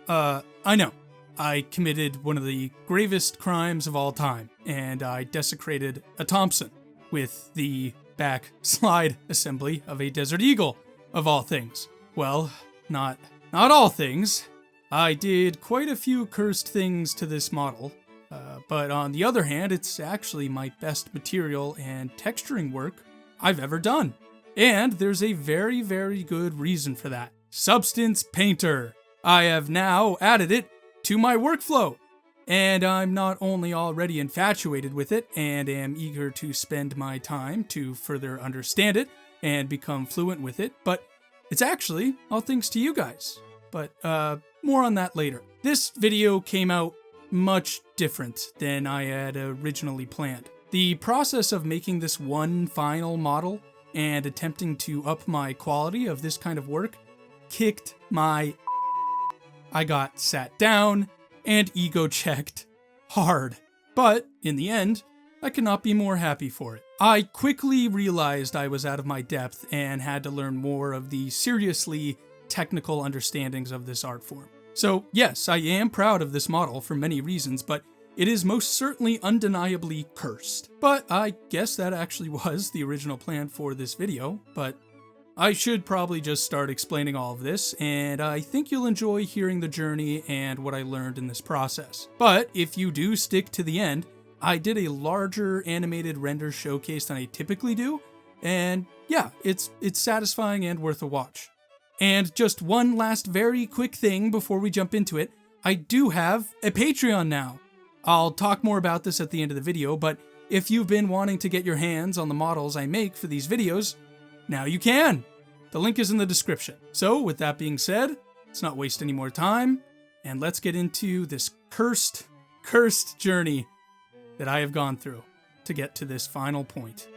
I know. I committed one of the gravest crimes of all time, and I desecrated a Thompson with the back slide assembly of a Desert Eagle, of all things. Well, not all things. I did quite a few cursed things to this model, but on the other hand, it's actually my best material and texturing work I've ever done. And there's a very, very good reason for that. Substance Painter. I have now added it to my workflow, and I'm not only already infatuated with it and am eager to spend my time to further understand it and become fluent with it, but it's actually all thanks to you guys. But more on that later. This video came out much different than I had originally planned. The process of making this one final model and attempting to up my quality of this kind of work kicked my I got sat down and ego checked hard. But in the end, I could not be more happy for it. I quickly realized I was out of my depth and had to learn more of the seriously technical understandings of this art form. So yes, I am proud of this model for many reasons, but it is most certainly undeniably cursed. But I guess that actually was the original plan for this video, but I should probably just start explaining all of this, and I think you'll enjoy hearing the journey and what I learned in this process. But if you do stick to the end, I did a larger animated render showcase than I typically do, and yeah, it's satisfying and worth a watch. And just one last very quick thing before we jump into it, I do have a Patreon now. I'll talk more about this at the end of the video, but if you've been wanting to get your hands on the models I make for these videos, now you can. The link is in the description. So with that being said, let's not waste any more time, and let's get into this cursed journey that I have gone through to get to this final point.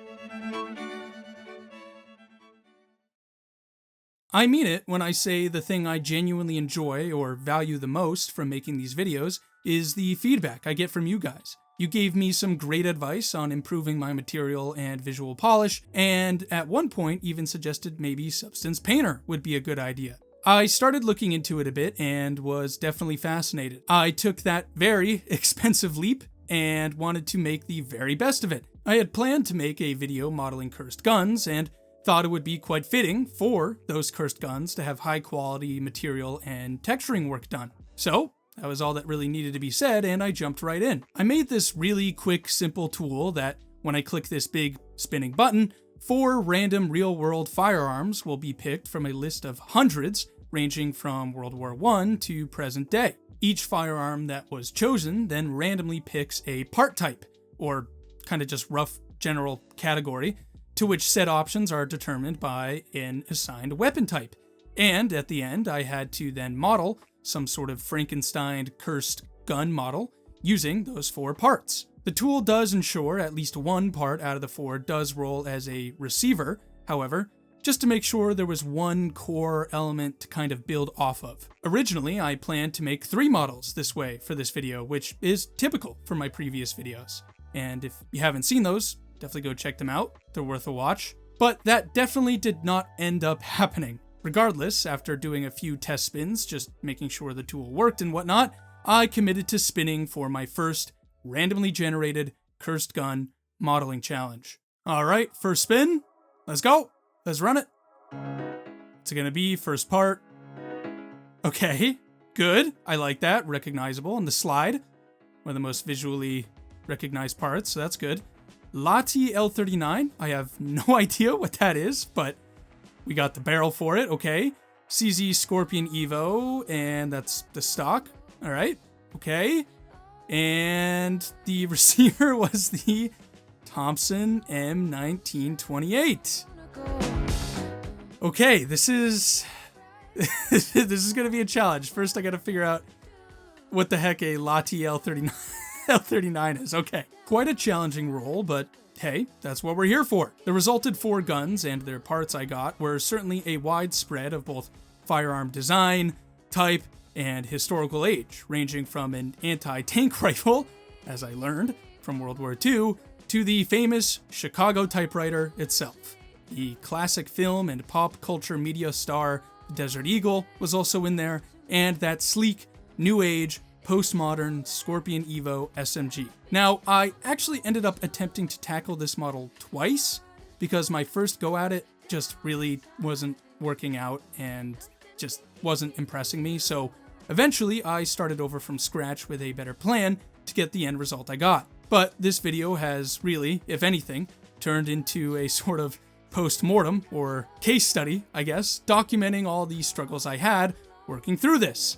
I mean it when I say the thing I genuinely enjoy or value the most from making these videos is the feedback I get from you guys. You gave me some great advice on improving my material and visual polish, and at one point even suggested maybe Substance Painter would be a good idea. I started looking into it a bit and was definitely fascinated. I took that very expensive leap and wanted to make the very best of it. I had planned to make a video modeling cursed guns and thought it would be quite fitting for those cursed guns to have high quality material and texturing work done. So that was all that really needed to be said, and I jumped right in. I made this really quick, simple tool that, when I click this big spinning button, 4 random real-world firearms will be picked from a list of hundreds ranging from World War I to present day. Each firearm that was chosen then randomly picks a part type, or kind of just rough general category, to which said options are determined by an assigned weapon type. And at the end, I had to then model some sort of Frankenstein cursed gun model using those 4 parts. The tool does ensure at least one part out of the 4 does roll as a receiver, however, just to make sure there was one core element to kind of build off of. Originally, I planned to make 3 models this way for this video, which is typical for my previous videos. And if you haven't seen those, definitely go check them out. They're worth a watch. But that definitely did not end up happening. Regardless, after doing a few test spins, just making sure the tool worked and whatnot, I committed to spinning for my first randomly generated cursed gun modeling challenge. Alright, first spin. Let's go. Let's run it. What's it gonna be? First part. Okay, good. I like that. Recognizable. And the slide, one of the most visually recognized parts, so that's good. Lati L39. I have no idea what that is, but we got the barrel for it, okay. CZ Scorpion Evo, and that's the stock. All right, okay. And the receiver was the Thompson M1928. Okay, this is gonna be a challenge. First, I gotta figure out what the heck a Lati L39 is. Okay, quite a challenging role, but hey, that's what we're here for. The resulted 4 guns and their parts I got were certainly a wide spread of both firearm design, type, and historical age, ranging from an anti-tank rifle, as I learned from World War II, to the famous Chicago typewriter itself. The classic film and pop culture media star Desert Eagle was also in there, and that sleek, New Age, Postmodern, Scorpion Evo, SMG. Now, I actually ended up attempting to tackle this model twice because my first go at it just really wasn't working out and just wasn't impressing me, so eventually I started over from scratch with a better plan to get the end result I got. But this video has really, if anything, turned into a sort of post-mortem, or case study, I guess, documenting all the struggles I had working through this.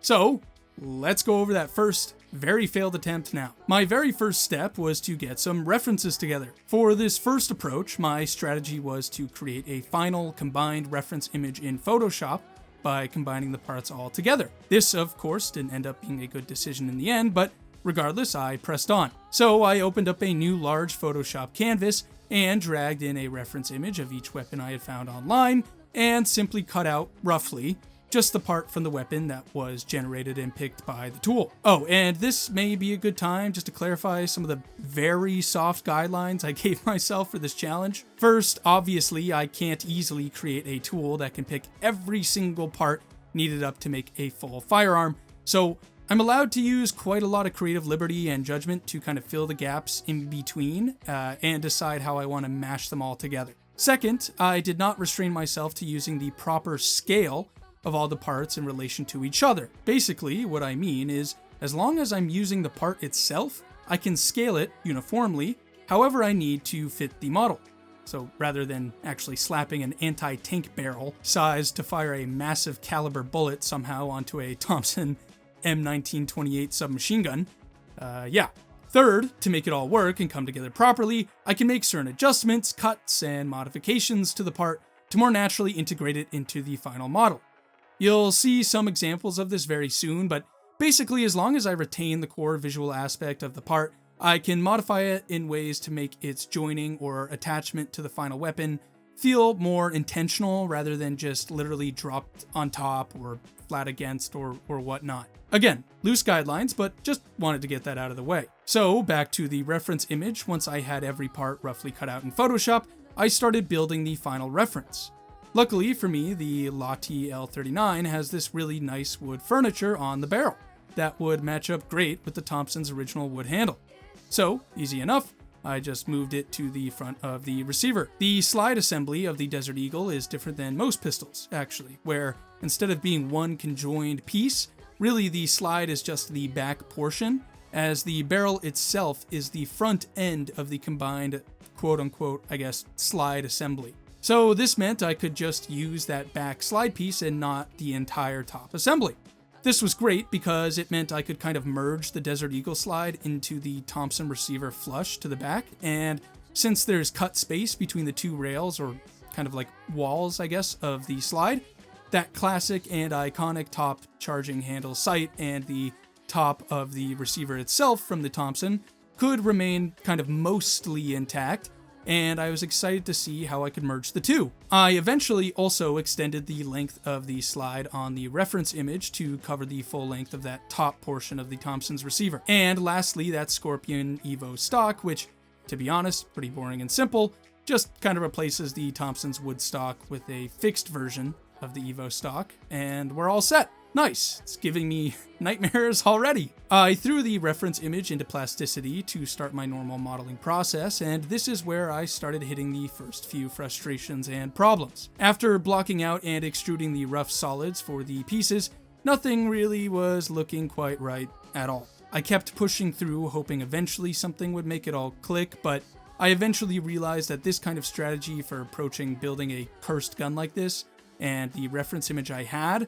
So, let's go over that first, very failed attempt now. My very first step was to get some references together. For this first approach, my strategy was to create a final combined reference image in Photoshop by combining the parts all together. This, of course, didn't end up being a good decision in the end, but regardless, I pressed on. So I opened up a new large Photoshop canvas and dragged in a reference image of each weapon I had found online, and simply cut out, roughly, just the part from the weapon that was generated and picked by the tool. Oh, and this may be a good time just to clarify some of the very soft guidelines I gave myself for this challenge. First, obviously, I can't easily create a tool that can pick every single part needed up to make a full firearm, so I'm allowed to use quite a lot of creative liberty and judgment to kind of fill the gaps in between and decide how I want to mash them all together. Second, I did not restrain myself to using the proper scale of all the parts in relation to each other. Basically, what I mean is, as long as I'm using the part itself, I can scale it uniformly however I need to fit the model. So rather than actually slapping an anti-tank barrel sized to fire a massive caliber bullet somehow onto a Thompson M1928 submachine gun. Third, to make it all work and come together properly, I can make certain adjustments, cuts, and modifications to the part to more naturally integrate it into the final model. You'll see some examples of this very soon, but basically as long as I retain the core visual aspect of the part, I can modify it in ways to make its joining or attachment to the final weapon feel more intentional rather than just literally dropped on top or flat against or whatnot. Again, loose guidelines, but just wanted to get that out of the way. So back to the reference image. Once I had every part roughly cut out in Photoshop, I started building the final reference. Luckily for me, the Lottie L39 has this really nice wood furniture on the barrel that would match up great with the Thompson's original wood handle. So, easy enough, I just moved it to the front of the receiver. The slide assembly of the Desert Eagle is different than most pistols, actually, where instead of being one conjoined piece, really the slide is just the back portion, as the barrel itself is the front end of the combined quote-unquote, I guess, slide assembly. So this meant I could just use that back slide piece and not the entire top assembly. This was great because it meant I could kind of merge the Desert Eagle slide into the Thompson receiver flush to the back, and since there's cut space between the two rails, or kind of like walls, I guess, of the slide, that classic and iconic top charging handle sight and the top of the receiver itself from the Thompson could remain kind of mostly intact, and I was excited to see how I could merge the two. I eventually also extended the length of the slide on the reference image to cover the full length of that top portion of the Thompson's receiver. And lastly, that Scorpion Evo stock, which, to be honest, pretty boring and simple, just kind of replaces the Thompson's wood stock with a fixed version of the Evo stock, and we're all set. Nice, it's giving me nightmares already. I threw the reference image into Plasticity to start my normal modeling process, and this is where I started hitting the first few frustrations and problems. After blocking out and extruding the rough solids for the pieces, nothing really was looking quite right at all. I kept pushing through, hoping eventually something would make it all click, but I eventually realized that this kind of strategy for approaching building a cursed gun like this, and the reference image I had,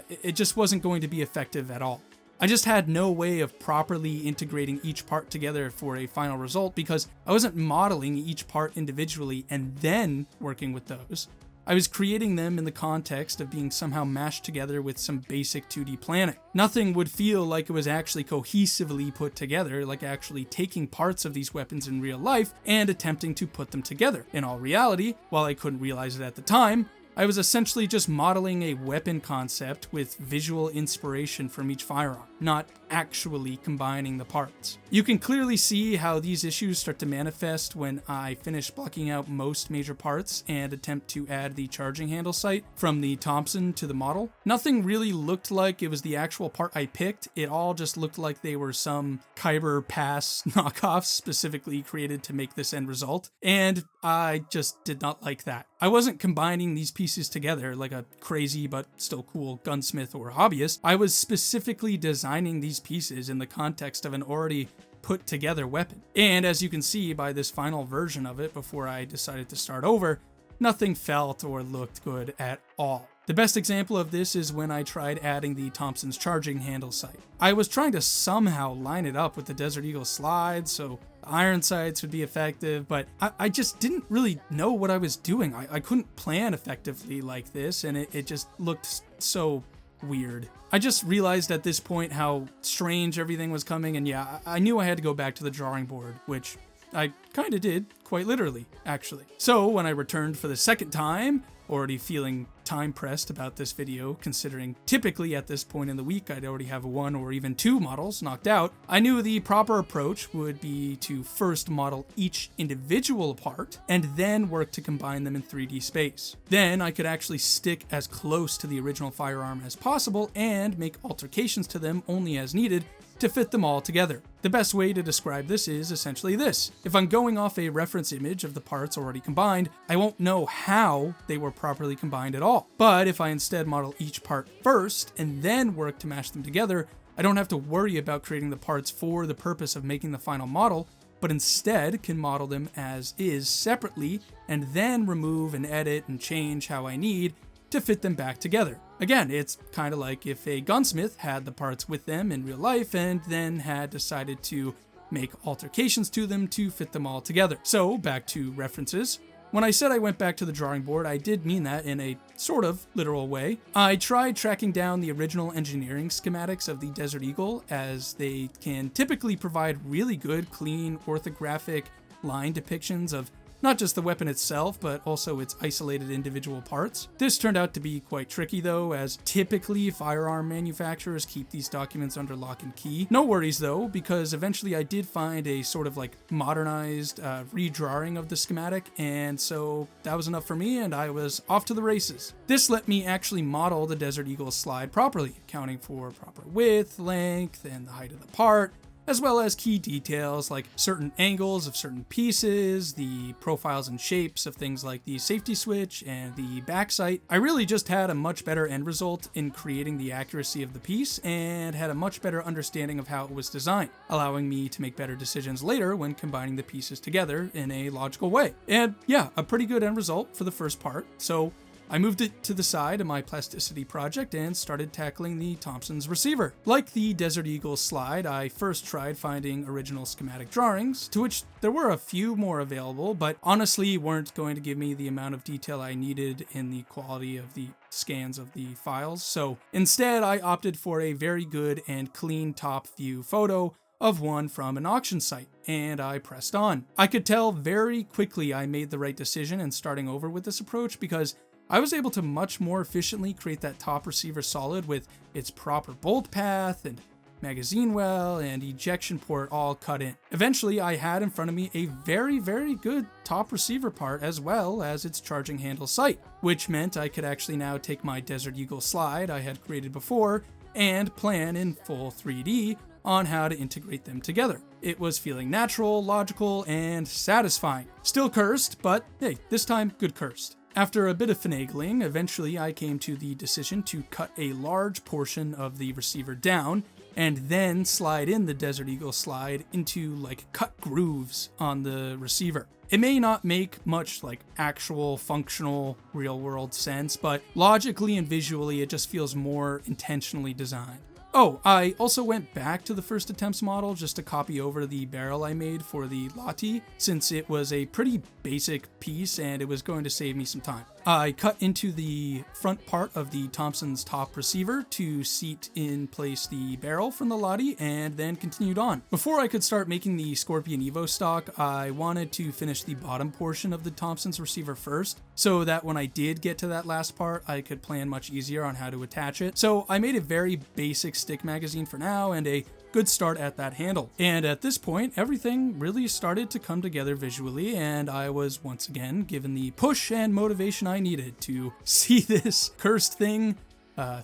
it just wasn't going to be effective at all. I just had no way of properly integrating each part together for a final result because I wasn't modeling each part individually and then working with those. I was creating them in the context of being somehow mashed together with some basic 2D planning. Nothing would feel like it was actually cohesively put together, like actually taking parts of these weapons in real life and attempting to put them together. In all reality, while I couldn't realize it at the time, I was essentially just modeling a weapon concept with visual inspiration from each firearm, not actually combining the parts. You can clearly see how these issues start to manifest when I finish blocking out most major parts and attempt to add the charging handle sight from the Thompson to the model. Nothing really looked like it was the actual part I picked. It all just looked like they were some Kyber Pass knockoffs specifically created to make this end result, and I just did not like that. I wasn't combining these pieces together like a crazy but still cool gunsmith or hobbyist. I was specifically designing these pieces in the context of an already put together weapon. And as you can see by this final version of it before I decided to start over, nothing felt or looked good at all. The best example of this is when I tried adding the Thompson's charging handle sight. I was trying to somehow line it up with the Desert Eagle slide so the iron sights would be effective, but I just didn't really know what I was doing. I couldn't plan effectively like this, and it just looked so weird. I just realized at this point how strange everything was coming, and yeah, I knew I had to go back to the drawing board, which I kind of did, quite literally, actually. So when I returned for the second time, already feeling time pressed about this video, considering typically at this point in the week I'd already have one or even two models knocked out, I knew the proper approach would be to first model each individual part and then work to combine them in 3D space. Then I could actually stick as close to the original firearm as possible and make alterations to them only as needed to fit them all together. The best way to describe this is essentially this. If I'm going off a reference image of the parts already combined, I won't know how they were properly combined at all. But if I instead model each part first and then work to mash them together, I don't have to worry about creating the parts for the purpose of making the final model, but instead can model them as is separately and then remove and edit and change how I need to fit them back together. Again, it's kind of like if a gunsmith had the parts with them in real life and then had decided to make alterations to them to fit them all together. So back to references. When I said I went back to the drawing board, I did mean that in a sort of literal way. I tried tracking down the original engineering schematics of the Desert Eagle, as they can typically provide really good, clean, orthographic line depictions of not just the weapon itself, but also its isolated individual parts. This turned out to be quite tricky though, as typically firearm manufacturers keep these documents under lock and key. No worries though, because eventually I did find a sort of like modernized redrawing of the schematic, and so that was enough for me and I was off to the races. This let me actually model the Desert Eagle slide properly, accounting for proper width, length, and the height of the part, as well as key details like certain angles of certain pieces, the profiles and shapes of things like the safety switch and the back sight. I really just had a much better end result in creating the accuracy of the piece and had a much better understanding of how it was designed, allowing me to make better decisions later when combining the pieces together in a logical way. And yeah, a pretty good end result for the first part. So I moved it to the side of my Plasticity project and started tackling the Thompson's receiver. Like the Desert Eagle slide, I first tried finding original schematic drawings, to which there were a few more available, but honestly weren't going to give me the amount of detail I needed in the quality of the scans of the files. So instead, I opted for a very good and clean top view photo of one from an auction site, and I pressed on. I could tell very quickly I made the right decision in starting over with this approach, because I was able to much more efficiently create that top receiver solid with its proper bolt path and magazine well and ejection port all cut in. Eventually, I had in front of me a very, very good top receiver part as well as its charging handle sight, which meant I could actually now take my Desert Eagle slide I had created before and plan in full 3D on how to integrate them together. It was feeling natural, logical, and satisfying. Still cursed, but hey, this time good cursed. After a bit of finagling, eventually I came to the decision to cut a large portion of the receiver down and then slide in the Desert Eagle slide into like cut grooves on the receiver. It may not make much like actual functional real world sense, but logically and visually it just feels more intentionally designed. Oh, I also went back to the first attempt's model just to copy over the barrel I made for the Lati, since it was a pretty basic piece and it was going to save me some time. I cut into the front part of the Thompson's top receiver to seat in place the barrel from the Lati and then continued on. Before I could start making the Scorpion Evo stock, I wanted to finish the bottom portion of the Thompson's receiver first, so that when I did get to that last part, I could plan much easier on how to attach it. So I made a very basic stick magazine for now and a good start at that handle. And at this point, everything really started to come together visually, and I was once again given the push and motivation I needed to see this cursed thing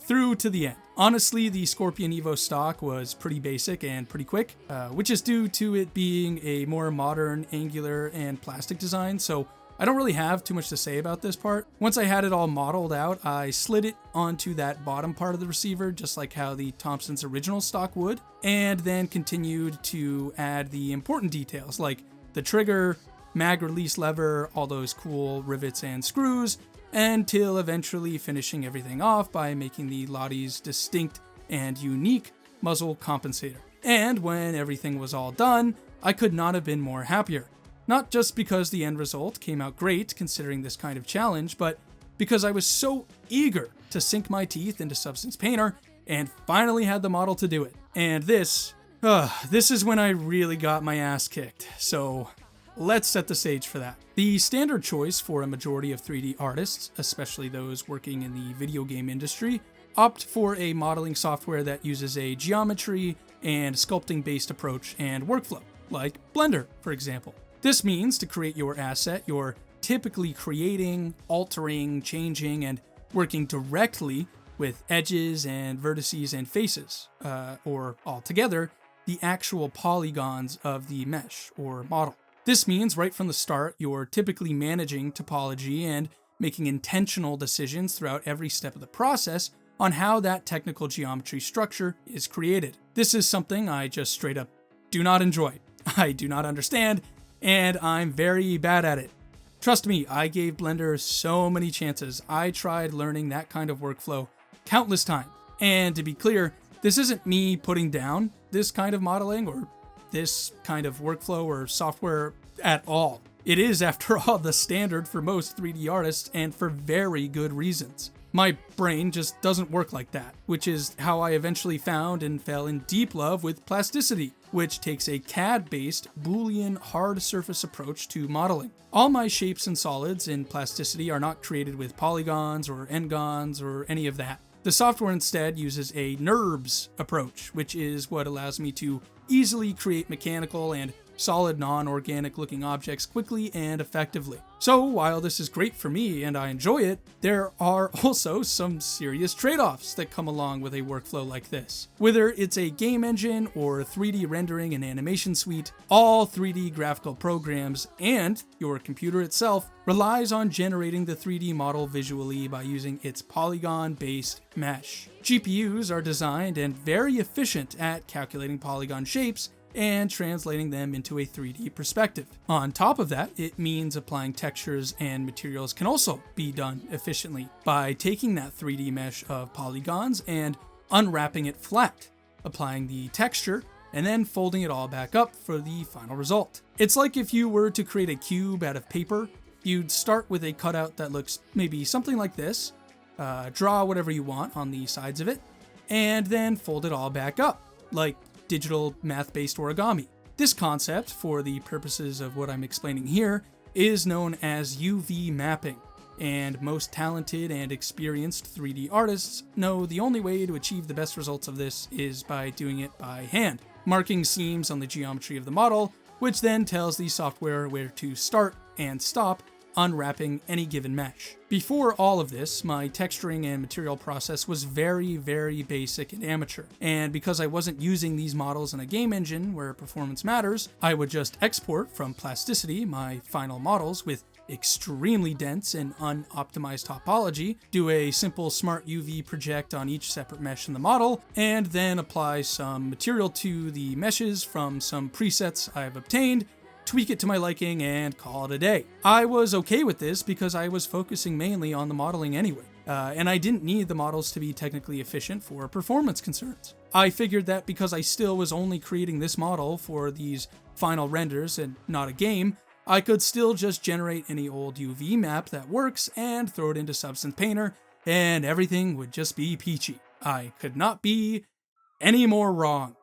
through to the end. Honestly, the Scorpion Evo stock was pretty basic and pretty quick, which is due to it being a more modern, angular, and plastic design, so I don't really have too much to say about this part. Once I had it all modeled out, I slid it onto that bottom part of the receiver, just like how the Thompson's original stock would, and then continued to add the important details like the trigger, mag release lever, all those cool rivets and screws, until eventually finishing everything off by making the Lottie's distinct and unique muzzle compensator. And when everything was all done, I could not have been more happier. Not just because the end result came out great considering this kind of challenge, but because I was so eager to sink my teeth into Substance Painter and finally had the model to do it. And this is when I really got my ass kicked. So let's set the stage for that. The standard choice for a majority of 3D artists, especially those working in the video game industry, opt for a modeling software that uses a geometry and sculpting based approach and workflow, like Blender, for example. This means to create your asset, you're typically creating, altering, changing, and working directly with edges and vertices and faces, or altogether, the actual polygons of the mesh or model. This means right from the start, you're typically managing topology and making intentional decisions throughout every step of the process on how that technical geometry structure is created. This is something I just straight up do not enjoy. I do not understand, and I'm very bad at it. Trust me, I gave Blender so many chances. I tried learning that kind of workflow countless times. And to be clear, this isn't me putting down this kind of modeling or this kind of workflow or software at all. It is, after all, the standard for most 3D artists, and for very good reasons. My brain just doesn't work like that, which is how I eventually found and fell in deep love with Plasticity, which takes a CAD-based Boolean hard surface approach to modeling. All my shapes and solids in Plasticity are not created with polygons or n-gons or any of that. The software instead uses a NURBS approach, which is what allows me to easily create mechanical and solid non-organic looking objects quickly and effectively. So while this is great for me and I enjoy it, there are also some serious trade-offs that come along with a workflow like this. Whether it's a game engine or 3D rendering and animation suite, all 3D graphical programs and your computer itself relies on generating the 3D model visually by using its polygon-based mesh. GPUs are designed and very efficient at calculating polygon shapes and translating them into a 3D perspective. On top of that, it means applying textures and materials can also be done efficiently by taking that 3D mesh of polygons and unwrapping it flat, applying the texture, and then folding it all back up for the final result. It's like if you were to create a cube out of paper, you'd start with a cutout that looks maybe something like this, draw whatever you want on the sides of it, and then fold it all back up, like digital math-based origami. This concept, for the purposes of what I'm explaining here, is known as UV mapping, and most talented and experienced 3D artists know the only way to achieve the best results of this is by doing it by hand, marking seams on the geometry of the model, which then tells the software where to start and stop unwrapping any given mesh. Before all of this, my texturing and material process was very, very basic and amateur, and because I wasn't using these models in a game engine where performance matters, I would just export from Plasticity my final models with extremely dense and unoptimized topology, do a simple smart UV project on each separate mesh in the model, and then apply some material to the meshes from some presets I've obtained, tweak it to my liking, and call it a day. I was okay with this because I was focusing mainly on the modeling anyway, and I didn't need the models to be technically efficient for performance concerns. I figured that because I still was only creating this model for these final renders and not a game, I could still just generate any old UV map that works and throw it into Substance Painter, and everything would just be peachy. I could not be any more wrong.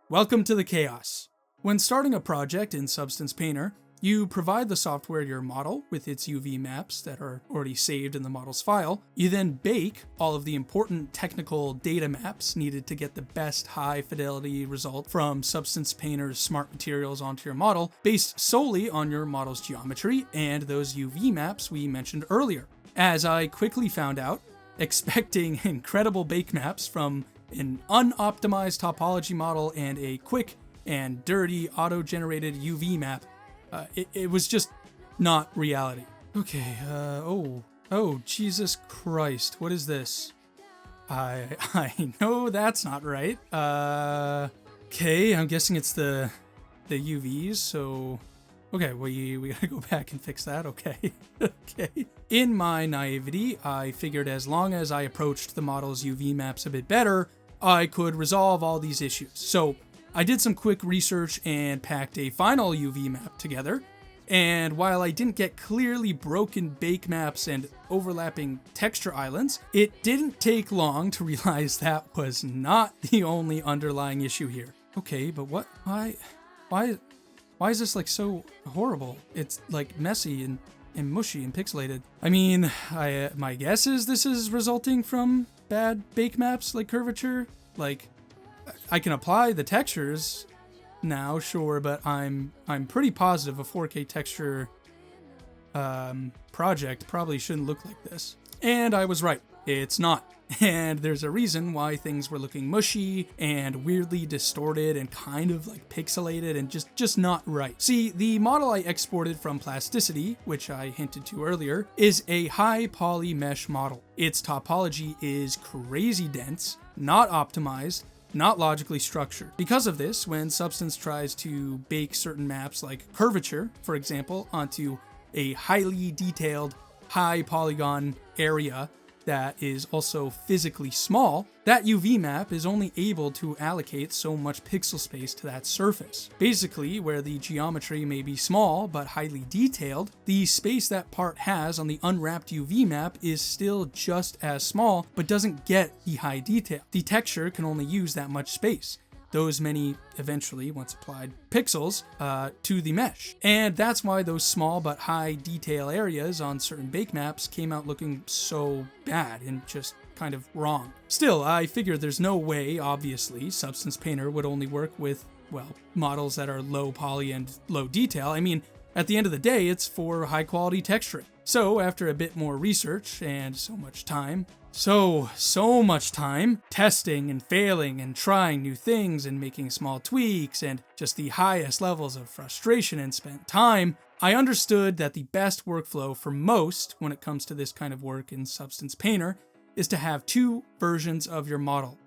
Welcome to the chaos. When starting a project in Substance Painter, You provide the software your model with its UV maps that are already saved in the model's file. You then bake all of the important technical data maps needed to get the best high fidelity result from Substance Painter's smart materials onto your model, based solely on your model's geometry and those UV maps we mentioned earlier. As I quickly found out, expecting incredible bake maps from an unoptimized topology model and a quick and dirty auto-generated UV map, it was just not reality. Okay, oh, Jesus Christ, what is this? I know that's not right. Okay, I'm guessing it's the UVs, so... Okay, we gotta go back and fix that, okay. Okay. In my naivety, I figured as long as I approached the model's UV maps a bit better, I could resolve all these issues. So I did some quick research and packed a final UV map together. And while I didn't get clearly broken bake maps and overlapping texture islands, it didn't take long to realize that was not the only underlying issue here. Okay, but why is this like so horrible? It's like messy and mushy and pixelated. I mean, my guess is this is resulting from bad bake maps like curvature. Like, I can apply the textures now, sure, but I'm pretty positive a 4K texture project probably shouldn't look like this. And I was right. It's not. And there's a reason why things were looking mushy and weirdly distorted and kind of like pixelated and just not right. See, the model I exported from Plasticity, which I hinted to earlier, is a high poly mesh model. Its topology is crazy dense, not optimized, not logically structured. Because of this, when Substance tries to bake certain maps like curvature, for example, onto a highly detailed, high polygon area that is also physically small, that UV map is only able to allocate so much pixel space to that surface. Basically, where the geometry may be small but highly detailed, the space that part has on the unwrapped UV map is still just as small but doesn't get the high detail. The texture can only use that much space, those many, eventually, once applied, pixels to the mesh. And that's why those small but high detail areas on certain bake maps came out looking so bad and just kind of wrong. Still, I figure there's no way, obviously, Substance Painter would only work with, well, models that are low poly and low detail. I mean, at the end of the day, it's for high quality texturing. So after a bit more research and so much time testing and failing and trying new things and making small tweaks and just the highest levels of frustration and spent time, I understood that the best workflow for most when it comes to this kind of work in Substance Painter is to have two versions of your model.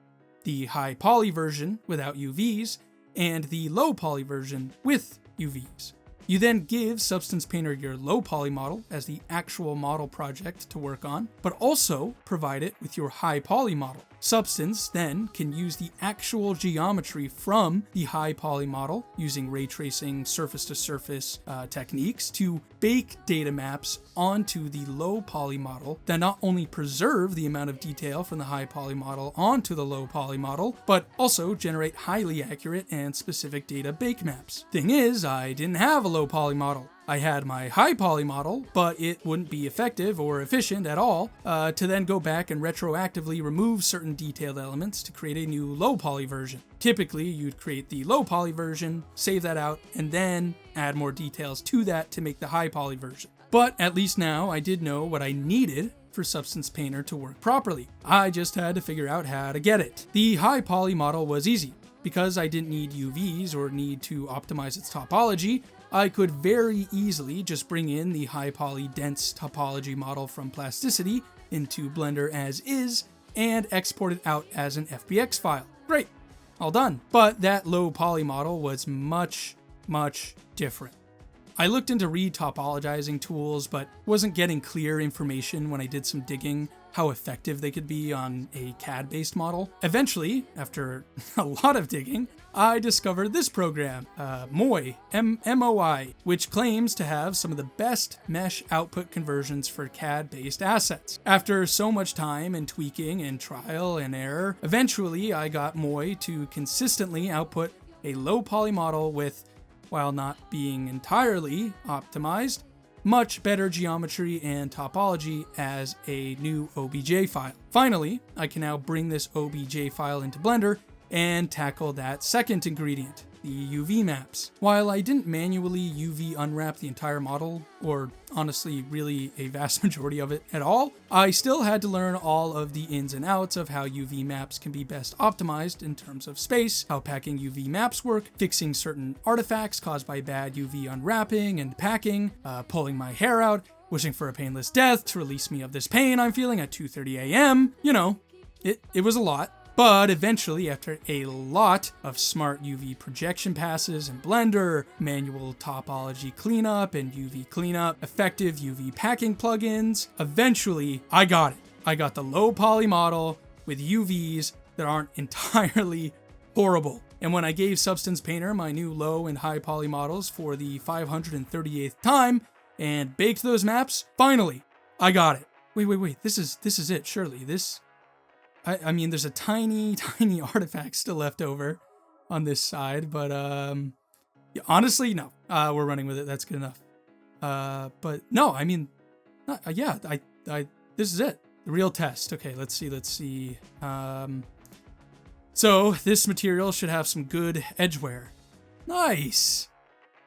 The high poly version without UVs and the low poly version with UVs. You then give Substance Painter your low poly model as the actual model project to work on, but also provide it with your high poly model. Substance then can use the actual geometry from the high poly model using ray tracing surface-to-surface techniques to bake data maps onto the low poly model that not only preserve the amount of detail from the high poly model onto the low poly model, but also generate highly accurate and specific data bake maps. Thing is, I didn't have a low poly model. I had my high poly model, but it wouldn't be effective or efficient at all to then go back and retroactively remove certain detailed elements to create a new low poly version. Typically, you'd create the low poly version, save that out, and then add more details to that to make the high poly version. But at least now I did know what I needed for Substance Painter to work properly. I just had to figure out how to get it. The high poly model was easy. Because I didn't need UVs or need to optimize its topology, I could very easily just bring in the high poly dense topology model from Plasticity into Blender as is and export it out as an FBX file. Great, all done. But that low poly model was much different. I looked into retopologizing tools, but wasn't getting clear information when I did some digging how effective they could be on a CAD-based model. Eventually, after a lot of digging, I discovered this program, MOI, M-O-I, which claims to have some of the best mesh output conversions for CAD-based assets. After so much time and tweaking and trial and error, eventually I got MOI to consistently output a low poly model with while not being entirely optimized, much better geometry and topology as a new OBJ file. Finally, I can now bring this OBJ file into Blender and tackle that second ingredient, the UV maps. While I didn't manually UV unwrap the entire model, or honestly really a vast majority of it at all, I still had to learn all of the ins and outs of how UV maps can be best optimized in terms of space, how packing UV maps work, fixing certain artifacts caused by bad UV unwrapping and packing, pulling my hair out, wishing for a painless death to release me of this pain I'm feeling at 2:30 a.m. You know, it was a lot. But eventually, after a lot of smart UV projection passes in Blender, manual topology cleanup and UV cleanup, effective UV packing plugins, eventually I got it. I got the low poly model with UVs that aren't entirely horrible. And when I gave Substance Painter my new low and high poly models for the 538th time and baked those maps, finally, I got it. Wait, this is it, surely. I mean, there's a tiny artifact still left over on this side, but yeah, honestly, no. We're running with it. That's good enough. But no, I mean, yeah, this is it. The real test. Okay, let's see. So this material should have some good edge wear. Nice.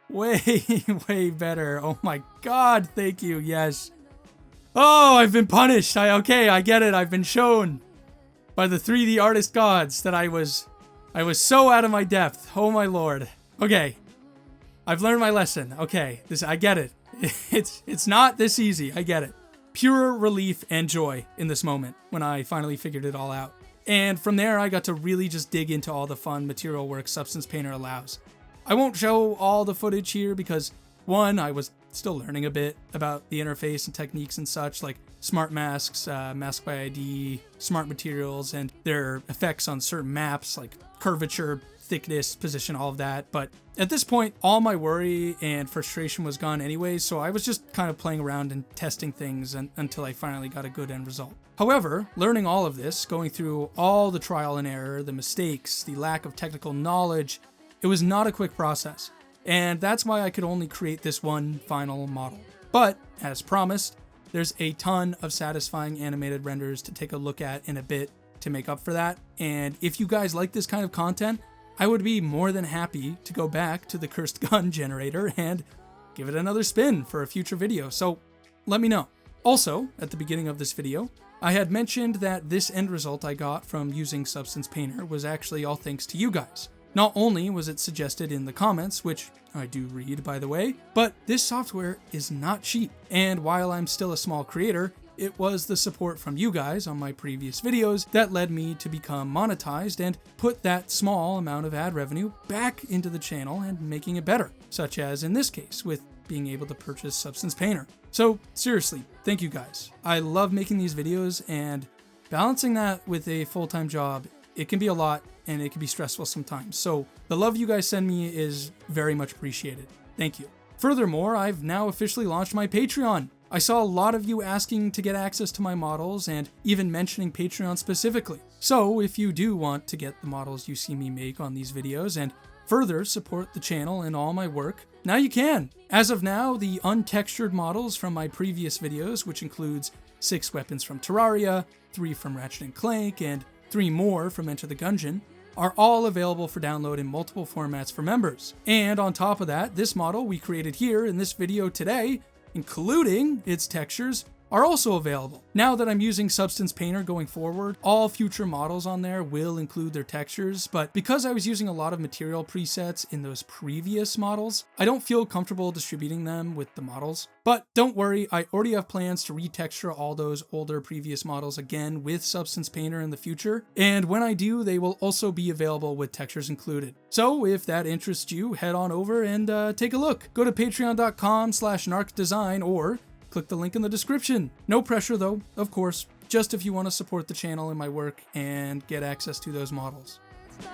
Way better. Oh my God, thank you. Yes. Oh, I've been punished. I get it. I've been shown by the 3D artist gods that I was so out of my depth. Oh my lord. Okay. I've learned my lesson. Okay. I get it. It's not this easy. I get it. Pure relief and joy in this moment when I finally figured it all out. And from there, I got to really just dig into all the fun material work Substance Painter allows. I won't show all the footage here because, one, I was still learning a bit about the interface and techniques and such, like smart masks, mask by ID, smart materials, and their effects on certain maps, like curvature, thickness, position, all of that. But at this point, all my worry and frustration was gone anyway, so I was just kind of playing around and testing things until I finally got a good end result. However, learning all of this, going through all the trial and error, the mistakes, the lack of technical knowledge, it was not a quick process. And that's why I could only create this one final model. But, as promised, there's a ton of satisfying animated renders to take a look at in a bit to make up for that. And if you guys like this kind of content, I would be more than happy to go back to the Cursed Gun generator and give it another spin for a future video. So let me know. Also, at the beginning of this video, I had mentioned that this end result I got from using Substance Painter was actually all thanks to you guys. Not only was it suggested in the comments, which I do read by the way, but this software is not cheap. And while I'm still a small creator, it was the support from you guys on my previous videos that led me to become monetized and put that small amount of ad revenue back into the channel and making it better, such as in this case with being able to purchase Substance Painter. So seriously, thank you guys. I love making these videos, and balancing that with a full-time job, it can be a lot and it can be stressful sometimes. So the love you guys send me is very much appreciated. Thank you. Furthermore, I've now officially launched my Patreon. I saw a lot of you asking to get access to my models and even mentioning Patreon specifically. So if you do want to get the models you see me make on these videos and further support the channel and all my work, now you can. As of now, the untextured models from my previous videos, which includes 6 weapons from Terraria, 3 from Ratchet & Clank, and 3 more from Enter the Gungeon, are all available for download in multiple formats for members. And on top of that, this model we created here in this video today, including its textures, are also available. Now that I'm using Substance Painter going forward, all future models on there will include their textures, but because I was using a lot of material presets in those previous models, I don't feel comfortable distributing them with the models. But don't worry, I already have plans to retexture all those older previous models again with Substance Painter in the future, and when I do, they will also be available with textures included. So if that interests you, head on over and take a look. Go to patreon.com/narcdesign or click the link in the description. No pressure though, of course, just if you want to support the channel and my work and get access to those models. Show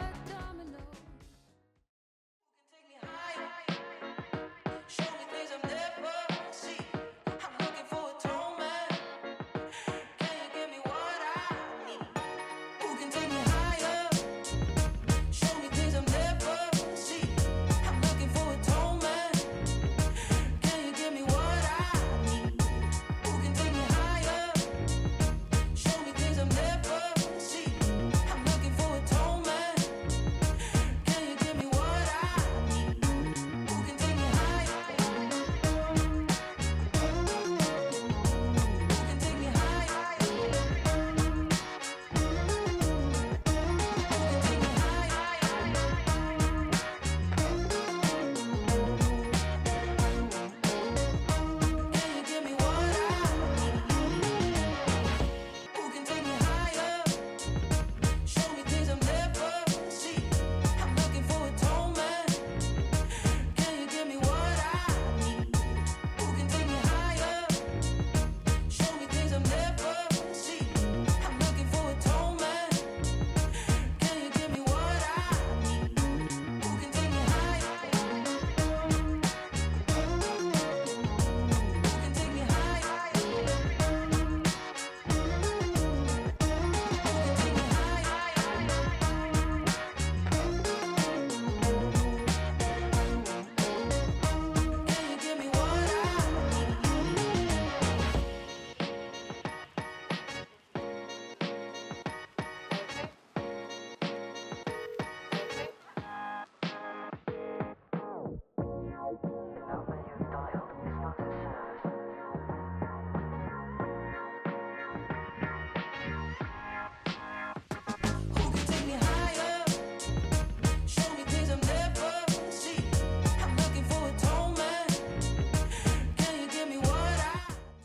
me things I'm never seen. I'm looking for a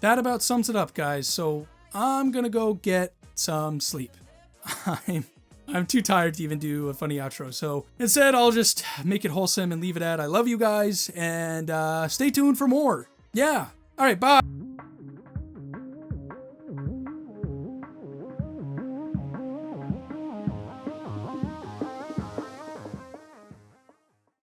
that about sums it up, guys. So I'm gonna go get some sleep. I'm too tired to even do a funny outro. So instead, I'll just make it wholesome and leave it at I love you guys, and stay tuned for more. Yeah. All right, bye.